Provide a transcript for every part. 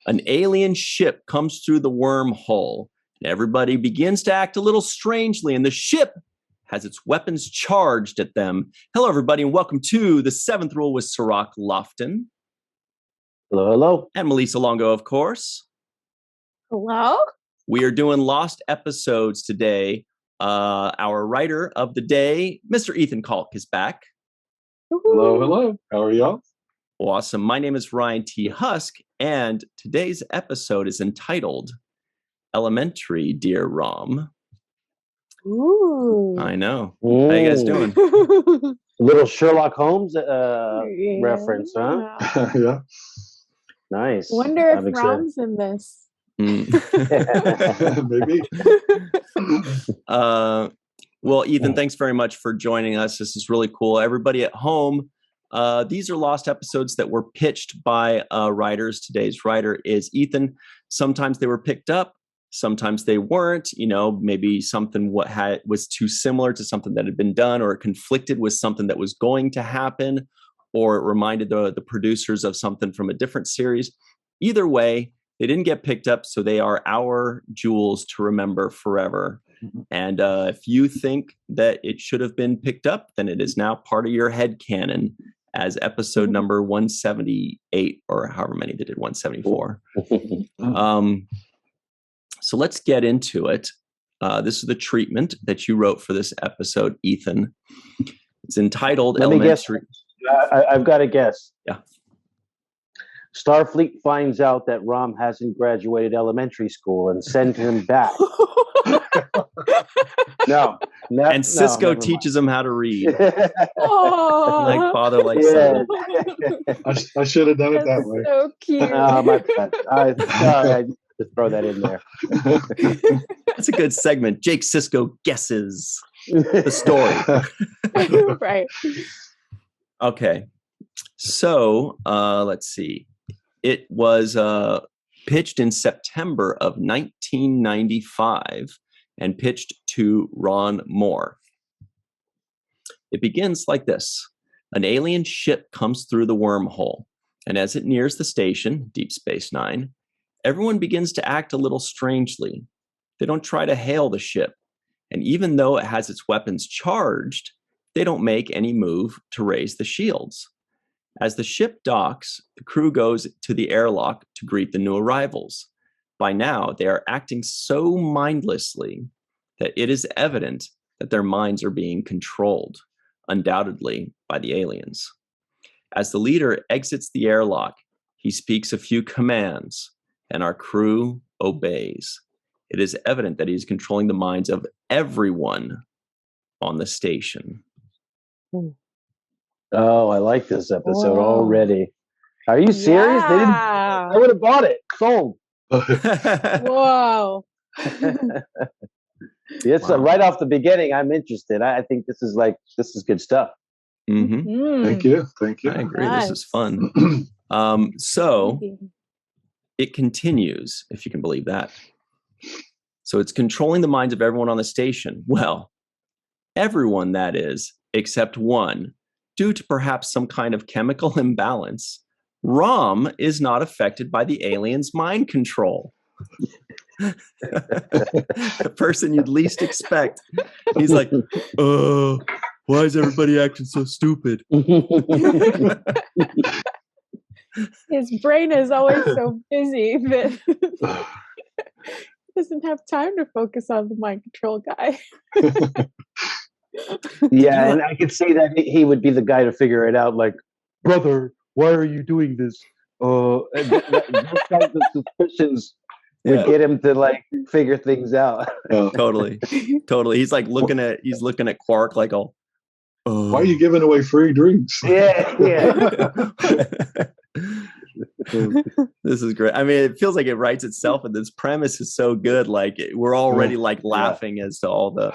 An alien ship comes through the wormhole, and everybody begins to act a little strangely, and the ship has its weapons charged at them. Hello, everybody, and welcome to The Seventh Rule with Sirach Lofton. Hello, hello. And Melissa Longo, of course. Hello? We are doing lost episodes today. Our writer of the day, Mr. Ethan Calk, is back. Hello, hello. How are y'all? Awesome. My name is Ryan T. Husk, and today's episode is entitled Elementary, Dear Rom. Ooh. I know. Ooh. How you guys doing? Little Sherlock Holmes reference, huh? Yeah. Nice. Wonder if Rom's in this. Maybe. Well, Ethan, thanks very much for joining us. This is really cool. Everybody at home, these are lost episodes that were pitched by writers. Today's writer is Ethan. Sometimes they were picked up. Sometimes they weren't. You know, maybe something was too similar to something that had been done, or it conflicted with something that was going to happen, or it reminded the producers of something from a different series. Either way, they didn't get picked up, so they are our jewels to remember forever. And if you think that it should have been picked up, then it is now part of your headcanon as episode number 178, or however many they did, 174. So let's get into it. This is the treatment that you wrote for this episode, Ethan. It's entitled Elementary. I've got a guess. Yeah. Starfleet finds out that Rom hasn't graduated elementary school and sends him back. And Cisco teaches him how to read. Oh, Like father, like son. I should have done it that way. So cute. My bad. I just throw that in there. That's a good segment. Jake Cisco guesses the story. Right. Okay. So let's see. It was pitched in September of 1995 and pitched to Ron Moore. It begins like this. An alien ship comes through the wormhole, and as it nears the station, Deep Space Nine, everyone begins to act a little strangely. They don't try to hail the ship, and even though it has its weapons charged, they don't make any move to raise the shields. As the ship docks, the crew goes to the airlock to greet the new arrivals. By now, they are acting so mindlessly that it is evident that their minds are being controlled, undoubtedly by the aliens. As the leader exits the airlock, he speaks a few commands, and our crew obeys. It is evident that he is controlling the minds of everyone on the station. Oh, I like this episode already. Are you serious? Yeah. I would have bought it. Sold. Whoa. It's right off the beginning. I'm interested. I think this is good stuff. Mm-hmm. Thank you. I agree. Nice. This is fun. So it continues, if you can believe that. So it's controlling the minds of everyone on the station. Well, everyone, that is, except one. Due to perhaps some kind of chemical imbalance, Rom is not affected by the aliens' mind control. The person you'd least expect. He's like, why is everybody acting so stupid? His brain is always so busy that he doesn't have time to focus on the mind control guy. Yeah, and I could see that he would be the guy to figure it out. Like, brother, why are you doing this? Those kinds of suspicions would get him to figure things out. Totally. He's like looking at Quark like, why are you giving away free drinks? Yeah. This is great. I mean, it feels like it writes itself, and this premise is so good. Like we're already laughing as to all the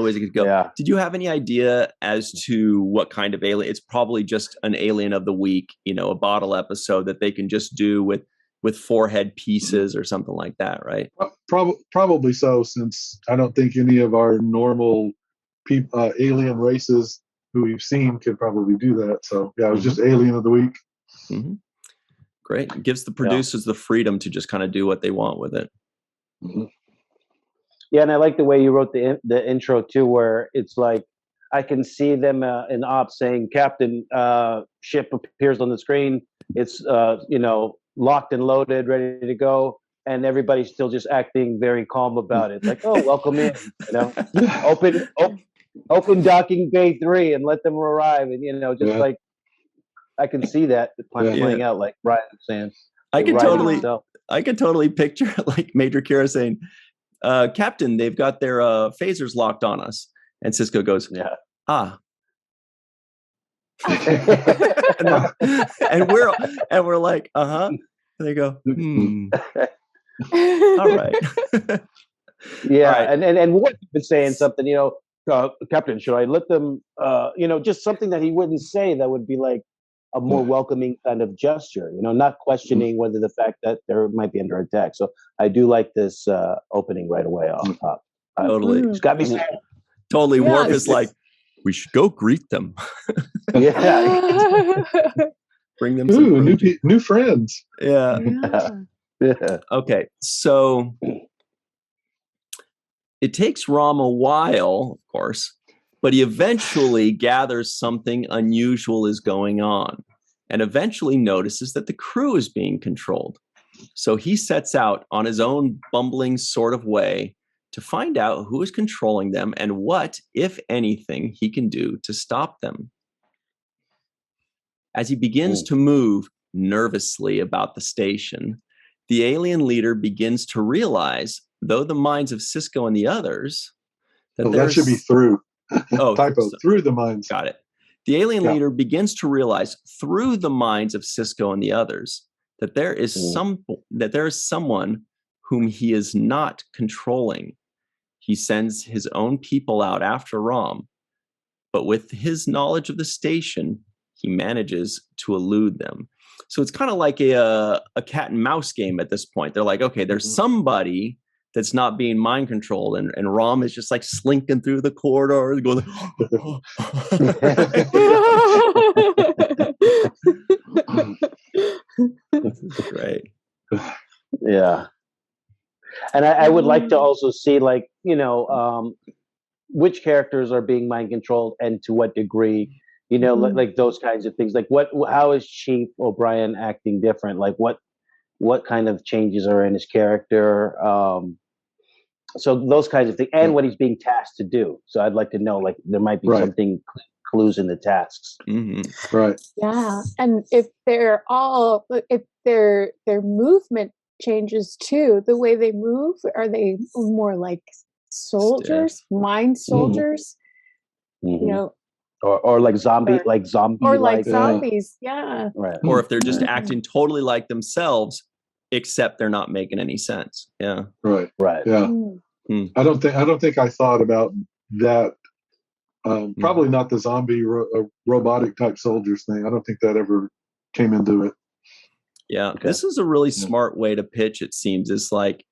ways it could go. Yeah. Did you have any idea as to what kind of alien? It's probably just an alien of the week, a bottle episode that they can just do with forehead pieces or something like that, right? Probably so, since I don't think any of our normal alien races who we've seen could probably do that. So yeah, it was just alien of the week. Mm-hmm. Great. It gives the producers the freedom to just kind of do what they want with it. Mm-hmm. Yeah, and I like the way you wrote the intro too, where it's like I can see them in ops saying, "Captain, ship appears on the screen. It's locked and loaded, ready to go." And everybody's still just acting very calm about it. Like, oh, welcome in, open docking bay 3 and let them arrive. And, like, I can see that playing out, like Brian was saying. I could totally picture like Major Kira saying, Captain, they've got their phasers locked on us. And Cisco goes, ah. and we're like, uh-huh. And they go, all right. Yeah, all right. and what you've been saying something, Captain, should I let them, just something that he wouldn't say that would be like a more welcoming kind of gesture, not questioning whether the fact that they might be under attack. So I do like this opening right away off top. Totally. It's got me saying. Totally. Yeah, Worf is like, we should go greet them. Yeah. Bring them some new friends. Yeah. Okay. So it takes Rom a while, of course, but he eventually gathers something unusual is going on and eventually notices that the crew is being controlled. So he sets out on his own bumbling sort of way to find out who is controlling them and what, if anything, he can do to stop them. As he begins to move nervously about the station, the alien leader begins to realize, though the minds of Cisco and the others, that should be through. Typo, through the minds. Got it. The alien leader begins to realize through the minds of Cisco and the others that there is someone whom he is not controlling. He sends his own people out after Rom, but with his knowledge of the station, he manages to elude them. So it's kind of like a cat and mouse game at this point. They're like, okay, there's somebody that's not being mind controlled, and Rom is just like slinking through the corridor, going, Great. Yeah. And I would like to also see, like, which characters are being mind controlled and to what degree, like those kinds of things. Like, how is Chief O'Brien acting different? Like, what kind of changes are in his character? So those kinds of things, and what he's being tasked to do. So I'd like to know, like, there might be something clues in the tasks. Mm-hmm. Right. Yeah, and if their movement changes too, the way they move, are they more like soldiers, mind soldiers? Mm-hmm. Or like zombie, or like zombies, yeah. Right. Or if they're just acting totally like themselves, except they're not making any sense. Yeah. Right. Yeah. I don't think I thought about that. Probably not the zombie robotic type soldiers thing. I don't think that ever came into it. Yeah. Okay. This is a really smart way to pitch. It seems it's like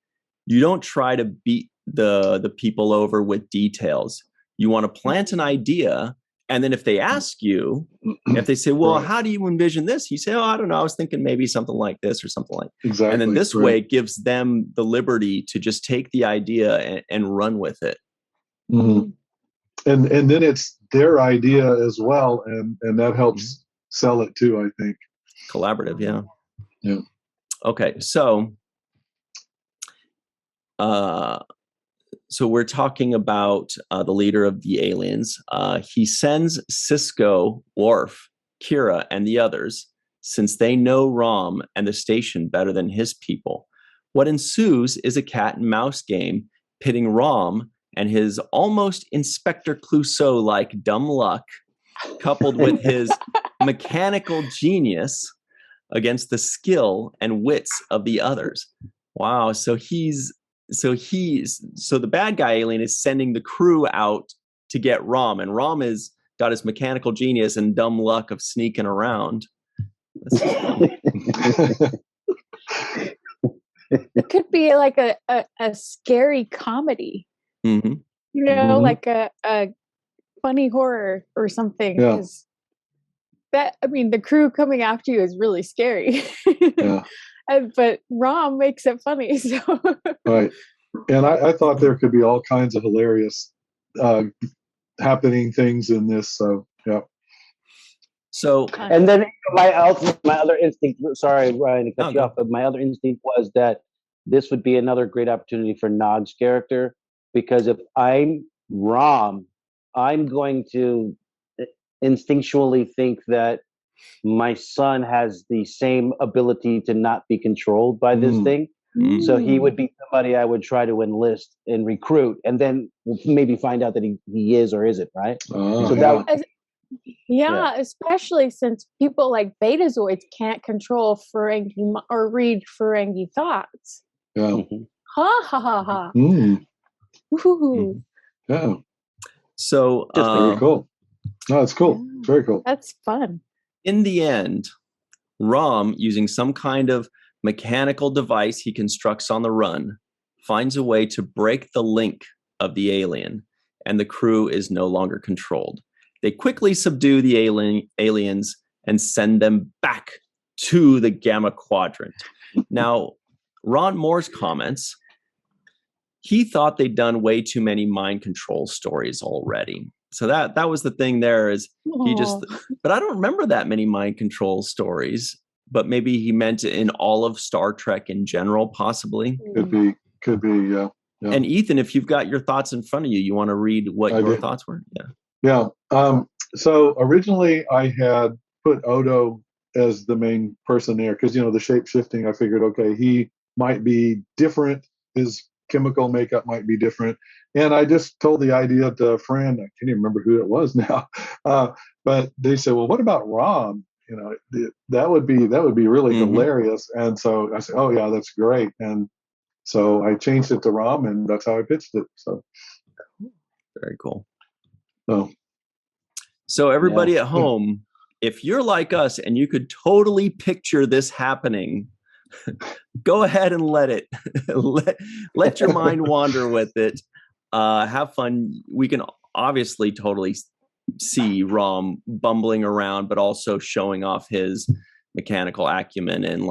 you don't try to beat the people over with details. You want to plant an idea. And then if they ask you, if they say, well, how do you envision this? You say, oh, I don't know. I was thinking maybe something like this or something like that. Exactly. And then this way it gives them the liberty to just take the idea and run with it. Mm-hmm. And then it's their idea as well. And that helps sell it too, I think. Collaborative. Yeah. Yeah. Okay. So we're talking about the leader of the aliens. He sends Cisco, Worf, Kira, and the others, since they know Rom and the station better than his people. What ensues is a cat and mouse game pitting Rom and his almost Inspector Clouseau-like dumb luck, coupled with his mechanical genius, against the skill and wits of the others. Wow. So the bad guy alien is sending the crew out to get Rom, and Rom has got his mechanical genius and dumb luck of sneaking around. It could be like a scary comedy, mm-hmm. like a funny horror or something. Yeah. that, I mean, the crew coming after you is really scary. Yeah. But Rom makes it funny. So Right. And I thought there could be all kinds of hilarious happening things in this. So, yeah. So, And then my other instinct, sorry, Ryan, to cut you off, but my other instinct was that this would be another great opportunity for Nog's character, because if I'm Rom, I'm going to instinctually think that my son has the same ability to not be controlled by this thing. So he would be somebody I would try to enlist and recruit, and then maybe find out that he is or isn't, right? So that yeah, especially since people like Betazoids can't control Ferengi or read Ferengi thoughts. Yeah. Ha ha ha ha. Ooh. Yeah. So very cool. No, it's cool. Yeah. Very cool. That's fun. In the end, Rom, using some kind of mechanical device he constructs on the run, finds a way to break the link of the alien, and the crew is no longer controlled. They quickly subdue the aliens and send them back to the Gamma Quadrant. Now, Ron Moore's comments, he thought they'd done way too many mind control stories already. So that was the thing there, is he just, but I don't remember that many mind control stories, but maybe he meant in all of Star Trek in general, possibly. Could be, yeah. And Ethan, if you've got your thoughts in front of you, you want to read what your thoughts were? Yeah. So originally I had put Odo as the main person there because, the shape shifting, I figured, okay, he might be different. His chemical makeup might be different. And I just told the idea to a friend, I can't even remember who it was now. But they said, well, what about Rom? That would be really hilarious. And so I said, oh yeah, that's great. And so I changed it to Rom, and that's how I pitched it. So very cool. So everybody at home, if you're like us and you could totally picture this happening, go ahead and let your mind wander with it. Have fun. We can obviously totally see Rom bumbling around, but also showing off his mechanical acumen and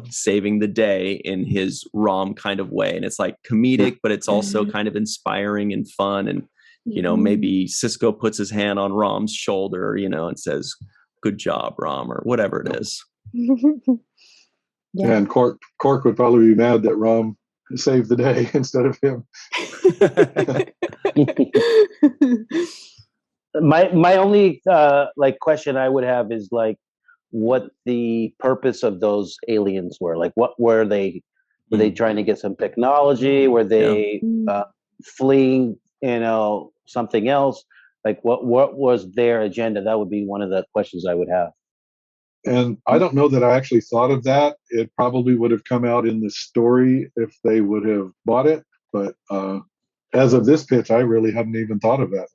saving the day in his Rom kind of way. And it's like comedic, but it's also kind of inspiring and fun. And maybe Cisco puts his hand on Rom's shoulder, and says, "Good job, Rom," or whatever it is. Yeah, and Cork would probably be mad that Rom saved the day instead of him. My only question I would have is what the purpose of those aliens were. Like, what were they? Were they trying to get some technology? Were they fleeing? Something else? Like, what was their agenda? That would be one of the questions I would have. And I don't know that I actually thought of that. It probably would have come out in the story if they would have bought it. But as of this pitch, I really hadn't even thought of that.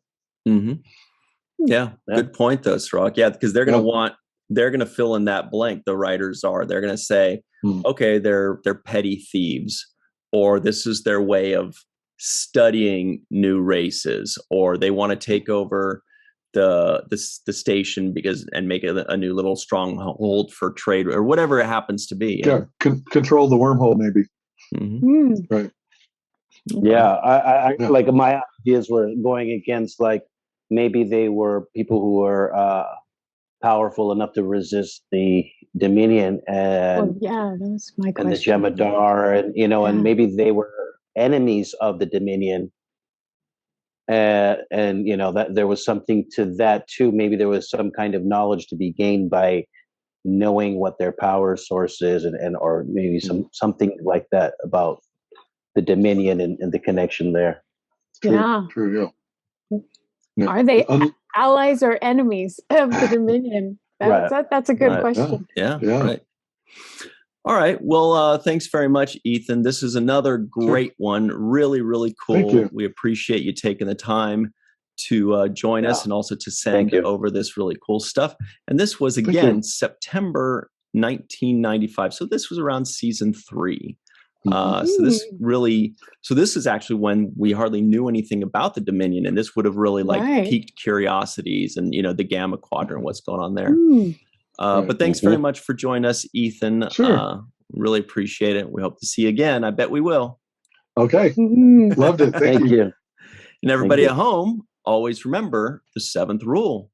Yeah, good point though, Srock. Yeah, because they're going to fill in that blank. The writers are. They're going to say, okay, they're petty thieves, or this is their way of studying new races, or they want to take over the station and make it a new little stronghold for trade, or whatever it happens to be. Yeah, control the wormhole, maybe. Right. Yeah, I like my ideas were going against maybe they were people who were powerful enough to resist the Dominion and that's my question. And the Jemadar, and and maybe they were enemies of the Dominion. And that there was something to that too. Maybe there was some kind of knowledge to be gained by knowing what their power source is, and or maybe something like that about the Dominion and the connection there. True. Are they allies or enemies of the Dominion? That's a good question. Yeah. Right. All right. Well, thanks very much, Ethan. This is another great one. Really, really cool. Thank you. We appreciate you taking the time to join us and also to send over this really cool stuff. And this was, again, September 1995. So this was around season 3. So this is actually when we hardly knew anything about the Dominion, and this would have really piqued curiosities and the Gamma Quadrant, what's going on there. But thanks very much for joining us, Ethan. Sure. Really appreciate it. We hope to see you again. I bet we will. Okay. Loved it. Thank you. And everybody at home, always remember the 7th rule.